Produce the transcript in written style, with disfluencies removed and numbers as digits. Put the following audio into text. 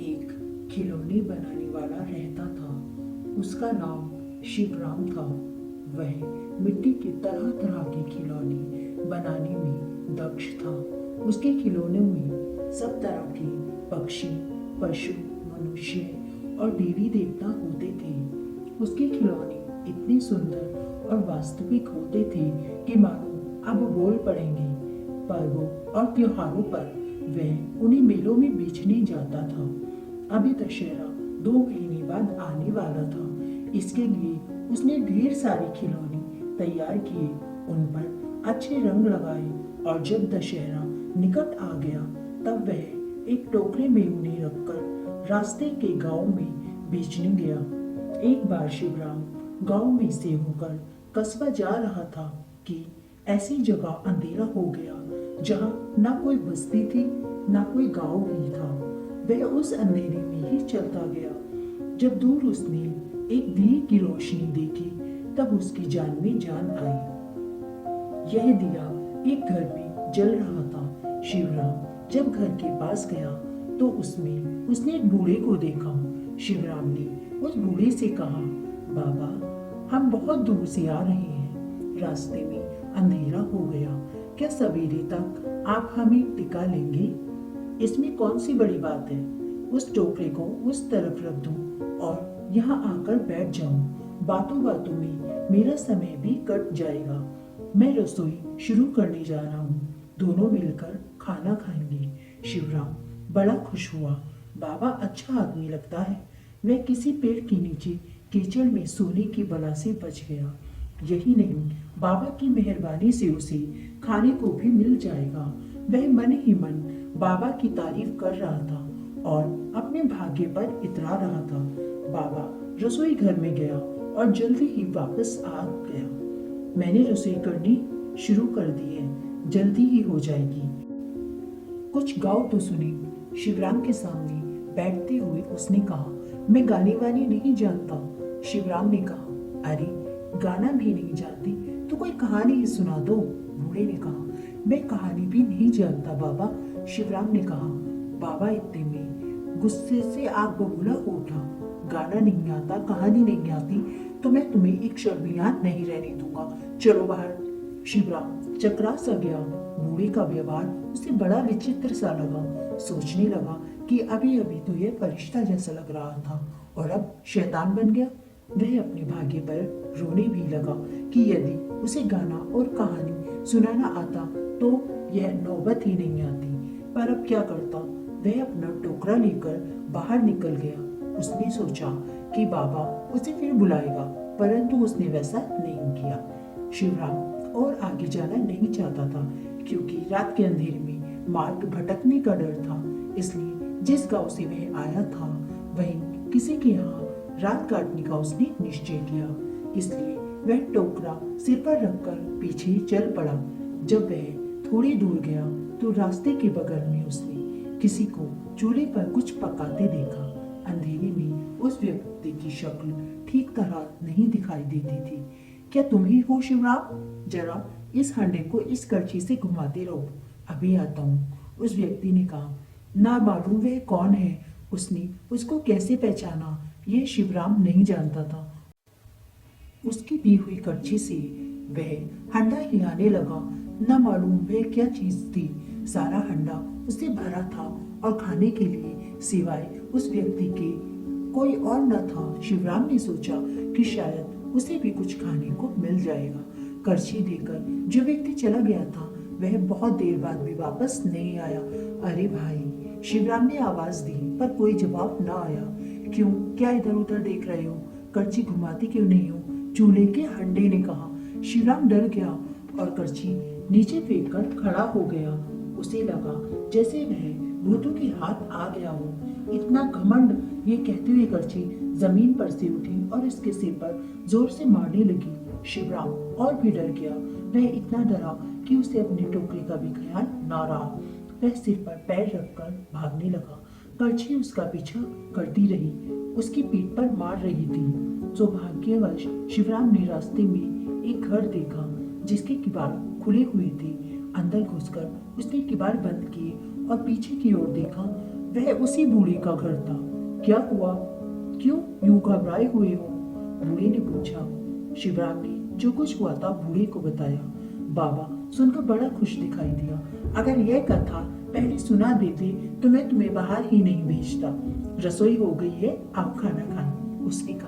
एक खिलौने बनाने वाला रहता था। उसका नाम शिवराम था। वह मिट्टी के तरह तरह के खिलौने बनाने में दक्ष था। उसके खिलौनों में सब तरह के पक्षी, पशु, मनुष्य और देवी देवता होते थे। उसके खिलौने इतने सुंदर और वास्तविक होते थे कि मानो अब बोल पड़ेंगे। पर्वों और त्योहारों पर वह उन्हें मेलों में बेचने जाता था। अभी दशहरा 2 महीने बाद आने वाला था। इसके लिए उसने ढेर सारे खिलौने तैयार किए, उन पर अच्छे रंग लगाए और जब दशहरा निकट आ गया तब वह एक टोकरे में उन्हें रखकर रास्ते के गांव में बेचने गया। एक बार शिवराम गांव में से होकर कस्बा जा रहा था कि ऐसी जगह अंधेरा हो गया जहां ना कोई बस्ती थी ना कोई गांव भी था। वह उस अंधेरे में ही चलता गया। जब दूर उसने एक दिए की रोशनी देखी तब उसकी जान में जान आई। यह दिया एक घर में जल रहा था। शिवराम जब घर के पास गया तो उसमें उसने एक बूढ़े को देखा। शिवराम ने उस बूढ़े से कहा, बाबा, हम बहुत दूर से आ रहे हैं, रास्ते में अंधेरा हो गया, क्या सवेरे तक आप हमें टिका लेंगे? इसमें कौन सी बड़ी बात है, उस टोकरे को उस तरफ रख दूं और यहाँ आकर बैठ जाऊं। बातों बातों में मेरा समय भी कट जाएगा। मैं रसोई शुरू करने जा रहा हूँ, दोनों मिलकर खाना खाएंगे। शिवराम बड़ा खुश हुआ। बाबा अच्छा आदमी लगता है। वह किसी पेड़ के नीचे कीचड़ में सोने की बला से बच गया। यही नहीं, बाबा की मेहरबानी से उसे खाने को भी मिल जाएगा। वह मन ही मन बाबा की तारीफ कर रहा था और अपने भाग्य पर इतरा रहा था। बाबा रसोई घर में गया और जल्दी ही वापस आ गया। मैंने रसोई करनी शुरू कर दी है, जल्दी ही हो जाएगी। कुछ गाओ तो सुनी। शिवराम के सामने बैठते हुए उसने कहा, मैं गाने वाली नहीं जानता। शिवराम ने कहा, अरे गाना भी नहीं जानती तो कोई कहानी ही सुना दो। बूढ़े ने कहा, मैं कहानी भी नहीं जानता बाबा। शिवराम ने कहा, बाबा इतने में गुस्से से आग बबूला हो उठा। गाना नहीं आता, कहानी नहीं आती तो मैं तुम्हें एक क्षण भी यहाँ नहीं रहने दूंगा, चलो बाहर। शिवराम चकरा सा गया। बूढ़े का व्यवहार उसे बड़ा विचित्र सा लगा। सोचने लगा कि अभी अभी तो यह फरिश्ता जैसा लग रहा था और अब शैतान बन गया। वह अपने भाग्य पर रोने भी लगा कि यदि उसे गाना और कहानी सुनाना आता तो यह नौबत ही नहीं आती। पर अब क्या करता। वह अपना टोकरा लेकर बाहर निकल गया। उसने सोचा कि बाबा उसे फिर बुलाएगा, परंतु उसने वैसा नहीं किया। शिवराम और आगे जाना नहीं चाहता था क्योंकि रात के अंधेरे में मार्ग भटकने का डर था। इसलिए जिस गांव से वह आया था वहीं किसी के यहाँ रात काटने का उसने निश्चय किया। इसलिए वह टोकरा सिर पर रखकर पीछे चल पड़ा। जब वह थोड़ी दूर गया तो रास्ते के बगल में उसने किसी को चूल्हे पर कुछ पकाते देखा। अंधेरे में उस व्यक्ति की शक्ल ठीक तरह नहीं दिखाई देती थी। क्या तुम ही हो शिवराम? जरा इस हंडे को इस करछी से घुमाते रहो, अभी आता हूँ। उस व्यक्ति ने कहा। ना मालूम वह कौन है, उसने उसको कैसे पहचाना यह शिवराम नहीं जानता था। उसकी दी हुई करछी से वह हंडा हिलाने लगा। न मालूम वह क्या चीज थी। सारा हंडा उससे भरा था और खाने के लिए सिवाय उस व्यक्ति के कोई और न था। शिवराम ने सोचा कि शायद उसे भी कुछ खाने को मिल जाएगा। करछी देकर जो व्यक्ति चला गया था वह बहुत देर बाद भी वापस नहीं आया। अरे भाई, शिवराम ने आवाज दी पर कोई जवाब न आया। क्यों, क्या इधर उधर देख रहे हो? करछी घुमाती क्यों नहीं हो? चूल्हे के हंडे ने कहा। शिवराम डर गया और करछी नीचे फेंक कर खड़ा हो गया। उसे लगा जैसे वह भूतों के हाथ आ गया हो। इतना घमंड, ये कहते हुए करछी जमीन पर से उठी और इसके सिर पर जोर से मारने लगी। शिवराम और भी डर गया। वह इतना डरा कि उसे अपने टोकरे का भी ख्याल न रहा। वह सिर पर पैर रखकर भागने लगा। करछी उसका पीछा करती रही, उसकी पीठ पर मार रही थी। सौभाग्यवश शिवराम ने रास्ते में एक घर देखा जिसके किवाड़ खुले हुए थे। अंदर घुसकर उसने किवाड़ बंद किए और पीछे की ओर देखा। वह उसी बूढ़ी का घर था। क्या हुआ, क्यों यूं घबराए हुए हो? बूढ़े ने पूछा। शिवराम ने जो कुछ हुआ था बूढ़े को बताया। बाबा सुनकर बड़ा खुश दिखाई दिया। अगर यह कथा पहले सुना देते तो मैं तुम्हें बाहर ही नहीं भेजता। रसोई हो गई है, आप खाना खाएं, उसने कहा।